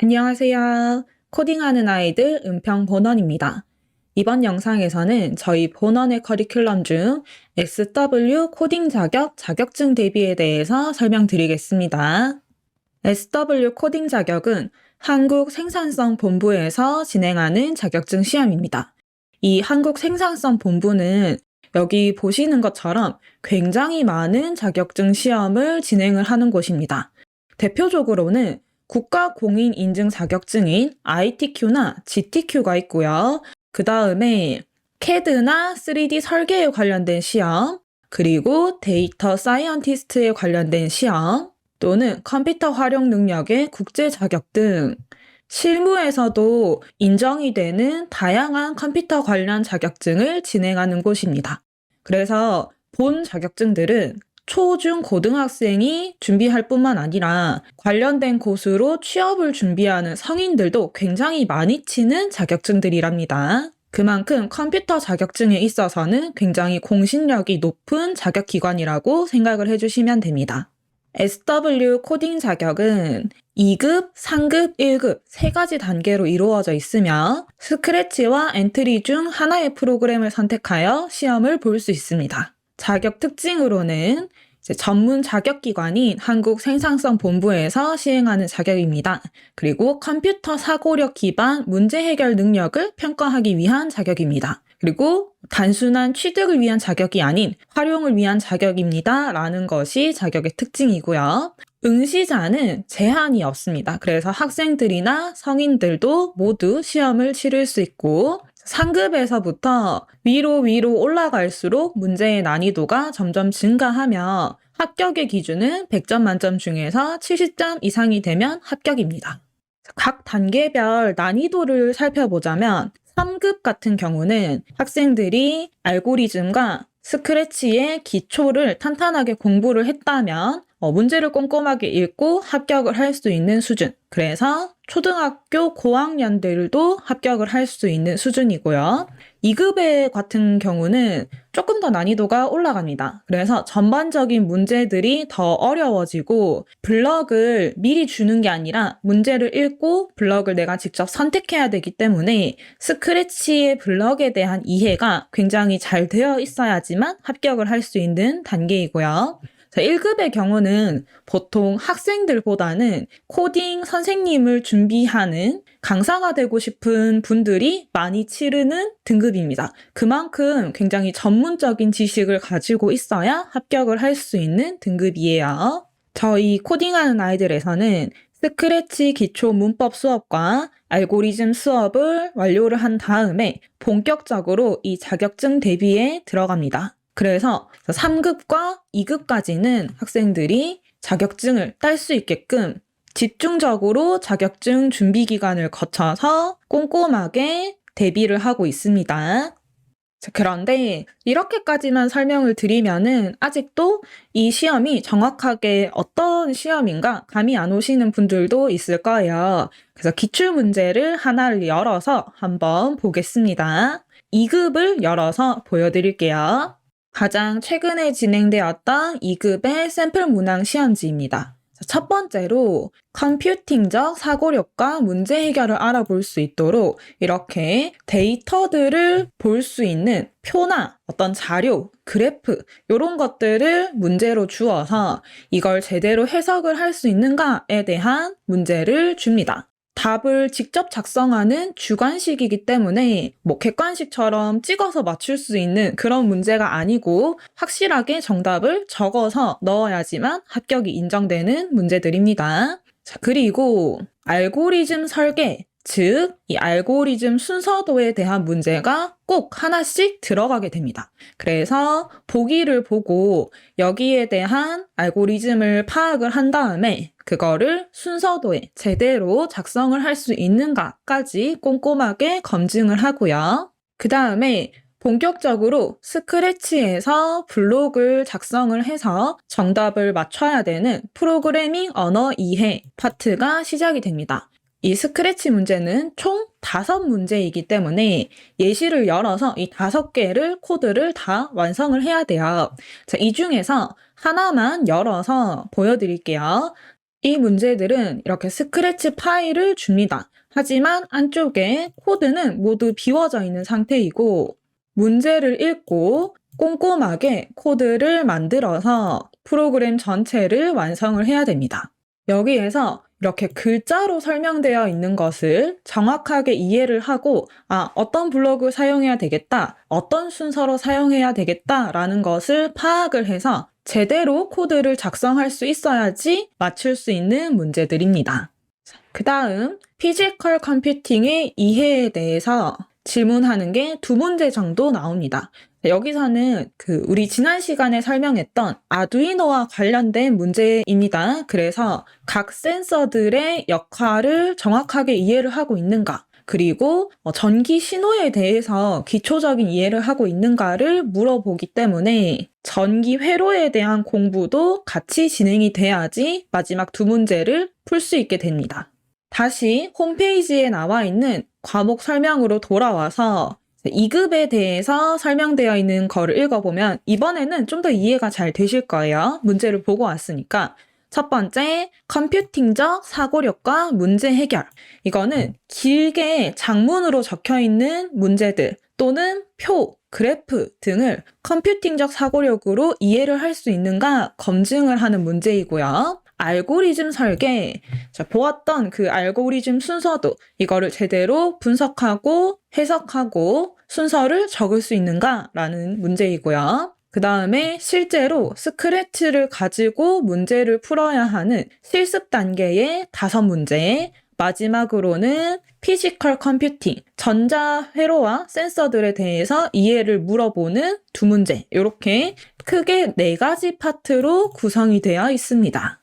안녕하세요. 코딩하는 아이들 은평 본원입니다. 이번 영상에서는 저희 본원의 커리큘럼 중 SW 코딩 자격 자격증 대비에 대해서 설명드리겠습니다. SW 코딩 자격은 한국생산성본부에서 진행하는 자격증 시험입니다. 이 한국생산성본부는 여기 보시는 것처럼 굉장히 많은 자격증 시험을 진행을 하는 곳입니다. 대표적으로는 국가 공인 인증 자격증인 ITQ나 GTQ가 있고요. 그 다음에 CAD나 3D 설계에 관련된 시험, 그리고 데이터 사이언티스트에 관련된 시험, 또는 컴퓨터 활용 능력의 국제 자격 등 실무에서도 인정이 되는 다양한 컴퓨터 관련 자격증을 진행하는 곳입니다. 그래서 본 자격증들은 초, 중, 고등학생이 준비할 뿐만 아니라 관련된 곳으로 취업을 준비하는 성인들도 굉장히 많이 치는 자격증들이랍니다. 그만큼 컴퓨터 자격증에 있어서는 굉장히 공신력이 높은 자격기관이라고 생각을 해주시면 됩니다. SW 코딩 자격은 2급, 상급, 1급 세 가지 단계로 이루어져 있으며 스크래치와 엔트리 중 하나의 프로그램을 선택하여 시험을 볼 수 있습니다. 자격 특징으로는 전문 자격기관인 한국생산성본부에서 시행하는 자격입니다. 그리고 컴퓨터 사고력 기반 문제 해결 능력을 평가하기 위한 자격입니다. 그리고 단순한 취득을 위한 자격이 아닌 활용을 위한 자격입니다. 라는 것이 자격의 특징이고요. 응시자는 제한이 없습니다. 그래서 학생들이나 성인들도 모두 시험을 치를 수 있고 상급에서부터 위로 올라갈수록 문제의 난이도가 점점 증가하며 합격의 기준은 100점 만점 중에서 70점 이상이 되면 합격입니다. 각 단계별 난이도를 살펴보자면 3급 같은 경우는 학생들이 알고리즘과 스크래치의 기초를 탄탄하게 공부를 했다면 문제를 꼼꼼하게 읽고 합격을 할 수 있는 수준. 그래서 초등학교 고학년들도 합격을 할 수 있는 수준이고요. 2급의 같은 경우는 조금 더 난이도가 올라갑니다. 그래서 전반적인 문제들이 더 어려워지고 블럭을 미리 주는 게 아니라 문제를 읽고 블럭을 내가 직접 선택해야 되기 때문에 스크래치의 블럭에 대한 이해가 굉장히 잘 되어 있어야지만 합격을 할 수 있는 단계이고요. 1급의 경우는 보통 학생들보다는 코딩 선생님을 준비하는 강사가 되고 싶은 분들이 많이 치르는 등급입니다. 그만큼 굉장히 전문적인 지식을 가지고 있어야 합격을 할 수 있는 등급이에요. 저희 코딩하는 아이들에서는 스크래치 기초 문법 수업과 알고리즘 수업을 완료를 한 다음에 본격적으로 이 자격증 대비에 들어갑니다. 그래서 3급과 2급까지는 학생들이 자격증을 딸 수 있게끔 집중적으로 자격증 준비 기간을 거쳐서 꼼꼼하게 대비를 하고 있습니다. 그런데 이렇게까지만 설명을 드리면은 아직도 이 시험이 정확하게 어떤 시험인가 감이 안 오시는 분들도 있을 거예요. 그래서 기출문제를 하나를 열어서 한번 보겠습니다. 2급을 열어서 보여드릴게요. 가장 최근에 진행되었던 2급의 샘플 문항 시험지입니다. 첫 번째로 컴퓨팅적 사고력과 문제 해결을 알아볼 수 있도록 이렇게 데이터들을 볼 수 있는 표나 어떤 자료, 그래프 이런 것들을 문제로 주어서 이걸 제대로 해석을 할 수 있는가에 대한 문제를 줍니다. 답을 직접 작성하는 주관식이기 때문에 객관식처럼 찍어서 맞출 수 있는 그런 문제가 아니고 확실하게 정답을 적어서 넣어야지만 합격이 인정되는 문제들입니다. 자, 그리고 알고리즘 설계, 즉 이 알고리즘 순서도에 대한 문제가 꼭 하나씩 들어가게 됩니다. 그래서 보기를 보고 여기에 대한 알고리즘을 파악을 한 다음에 그거를 순서도에 제대로 작성을 할 수 있는가까지 꼼꼼하게 검증을 하고요. 그 다음에 본격적으로 스크래치에서 블록을 작성을 해서 정답을 맞춰야 되는 프로그래밍 언어 이해 파트가 시작이 됩니다. 이 스크래치 문제는 총 5문제이기 때문에 예시를 열어서 이 5개를 코드를 다 완성을 해야 돼요. 자, 이 중에서 하나만 열어서 보여드릴게요. 이 문제들은 이렇게 스크래치 파일을 줍니다. 하지만 안쪽에 코드는 모두 비워져 있는 상태이고 문제를 읽고 꼼꼼하게 코드를 만들어서 프로그램 전체를 완성을 해야 됩니다. 여기에서 이렇게 글자로 설명되어 있는 것을 정확하게 이해를 하고 어떤 블록을 사용해야 되겠다, 어떤 순서로 사용해야 되겠다라는 것을 파악을 해서 제대로 코드를 작성할 수 있어야지 맞출 수 있는 문제들입니다. 그 다음 피지컬 컴퓨팅의 이해에 대해서 질문하는 게 2문제 정도 나옵니다. 여기서는 우리 지난 시간에 설명했던 아두이노와 관련된 문제입니다. 그래서 각 센서들의 역할을 정확하게 이해를 하고 있는가, 그리고 전기 신호에 대해서 기초적인 이해를 하고 있는가를 물어보기 때문에 전기 회로에 대한 공부도 같이 진행이 돼야지 마지막 2문제를 풀 수 있게 됩니다. 다시 홈페이지에 나와 있는 과목 설명으로 돌아와서 2급에 대해서 설명되어 있는 거를 읽어보면 이번에는 좀 더 이해가 잘 되실 거예요. 문제를 보고 왔으니까. 첫 번째, 컴퓨팅적 사고력과 문제 해결. 이거는 길게 장문으로 적혀 있는 문제들 또는 표, 그래프 등을 컴퓨팅적 사고력으로 이해를 할 수 있는가 검증을 하는 문제이고요. 알고리즘 설계, 보았던 그 알고리즘 순서도 이거를 제대로 분석하고 해석하고 순서를 적을 수 있는가라는 문제이고요. 그 다음에 실제로 스크래치를 가지고 문제를 풀어야 하는 실습 단계의 5문제, 마지막으로는 피지컬 컴퓨팅, 전자 회로와 센서들에 대해서 이해를 물어보는 2문제, 이렇게 크게 4가지 파트로 구성이 되어 있습니다.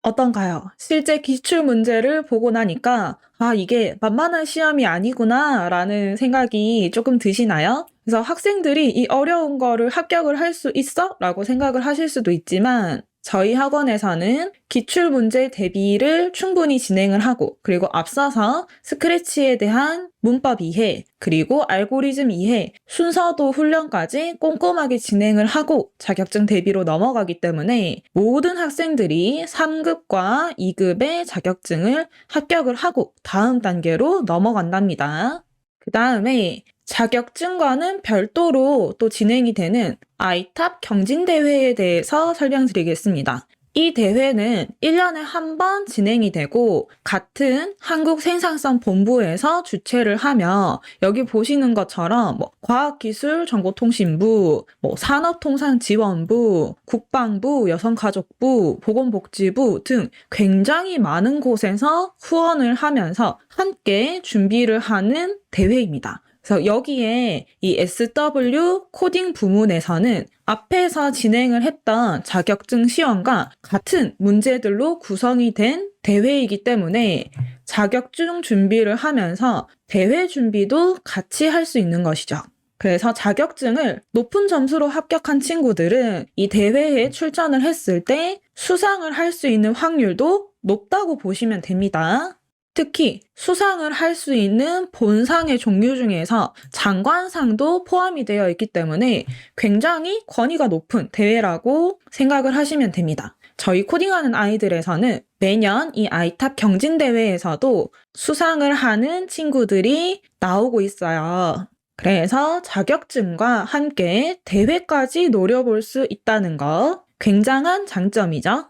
어떤가요? 실제 기출 문제를 보고 나니까 이게 만만한 시험이 아니구나 라는 생각이 조금 드시나요? 그래서 학생들이 이 어려운 거를 합격을 할 수 있어? 라고 생각을 하실 수도 있지만 저희 학원에서는 기출 문제 대비를 충분히 진행을 하고 그리고 앞서서 스크래치에 대한 문법 이해, 그리고 알고리즘 이해, 순서도 훈련까지 꼼꼼하게 진행을 하고 자격증 대비로 넘어가기 때문에 모든 학생들이 3급과 2급의 자격증을 합격을 하고 다음 단계로 넘어간답니다. 그 다음에 자격증과는 별도로 또 진행이 되는 아이탑 경진대회에 대해서 설명드리겠습니다. 이 대회는 1년에 한 번 진행이 되고 같은 한국생산성본부에서 주최를 하며 여기 보시는 것처럼 과학기술정보통신부, 산업통상지원부, 국방부, 여성가족부, 보건복지부 등 굉장히 많은 곳에서 후원을 하면서 함께 준비를 하는 대회입니다. 그래서 여기에 이 SW 코딩 부문에서는 앞에서 진행을 했던 자격증 시험과 같은 문제들로 구성이 된 대회이기 때문에 자격증 준비를 하면서 대회 준비도 같이 할 수 있는 것이죠. 그래서 자격증을 높은 점수로 합격한 친구들은 이 대회에 출전을 했을 때 수상을 할 수 있는 확률도 높다고 보시면 됩니다. 특히 수상을 할 수 있는 본상의 종류 중에서 장관상도 포함이 되어 있기 때문에 굉장히 권위가 높은 대회라고 생각을 하시면 됩니다. 저희 코딩하는 아이들에서는 매년 이 아이탑 경진대회에서도 수상을 하는 친구들이 나오고 있어요. 그래서 자격증과 함께 대회까지 노려볼 수 있다는 거 굉장한 장점이죠.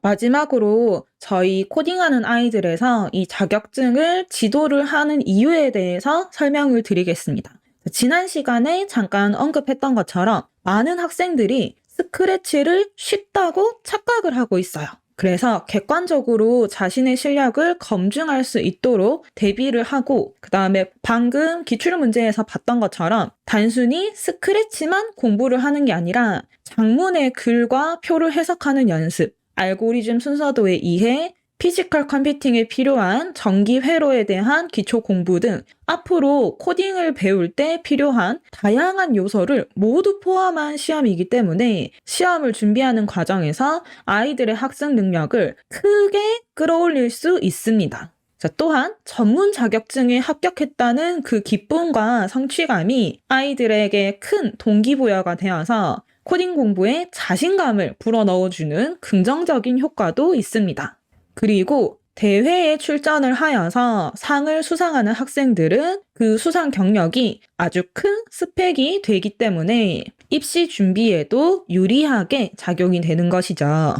마지막으로 저희 코딩하는 아이들에서 이 자격증을 지도를 하는 이유에 대해서 설명을 드리겠습니다. 지난 시간에 잠깐 언급했던 것처럼 많은 학생들이 스크래치를 쉽다고 착각을 하고 있어요. 그래서 객관적으로 자신의 실력을 검증할 수 있도록 대비를 하고 그 다음에 방금 기출문제에서 봤던 것처럼 단순히 스크래치만 공부를 하는 게 아니라 장문의 글과 표를 해석하는 연습, 알고리즘 순서도의 이해, 피지컬 컴퓨팅에 필요한 전기 회로에 대한 기초 공부 등 앞으로 코딩을 배울 때 필요한 다양한 요소를 모두 포함한 시험이기 때문에 시험을 준비하는 과정에서 아이들의 학습 능력을 크게 끌어올릴 수 있습니다. 또한 전문 자격증에 합격했다는 그 기쁨과 성취감이 아이들에게 큰 동기부여가 되어서 코딩 공부에 자신감을 불어넣어주는 긍정적인 효과도 있습니다. 그리고 대회에 출전을 하여서 상을 수상하는 학생들은 그 수상 경력이 아주 큰 스펙이 되기 때문에 입시 준비에도 유리하게 작용이 되는 것이죠.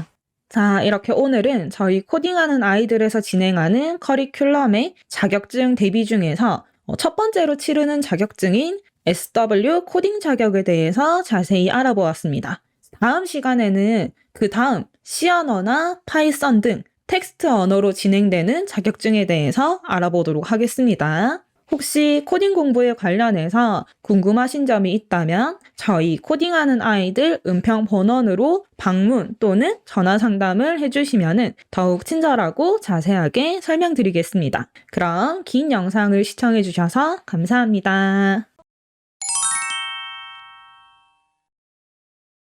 자, 이렇게 오늘은 저희 코딩하는 아이들에서 진행하는 커리큘럼의 자격증 대비 중에서 첫 번째로 치르는 자격증인 SW 코딩 자격에 대해서 자세히 알아보았습니다. 다음 시간에는 그 다음 C 언어나 파이썬 등 텍스트 언어로 진행되는 자격증에 대해서 알아보도록 하겠습니다. 혹시 코딩 공부에 관련해서 궁금하신 점이 있다면 저희 코딩하는 아이들 은평 본원으로 방문 또는 전화 상담을 해주시면 더욱 친절하고 자세하게 설명드리겠습니다. 그럼 긴 영상을 시청해주셔서 감사합니다.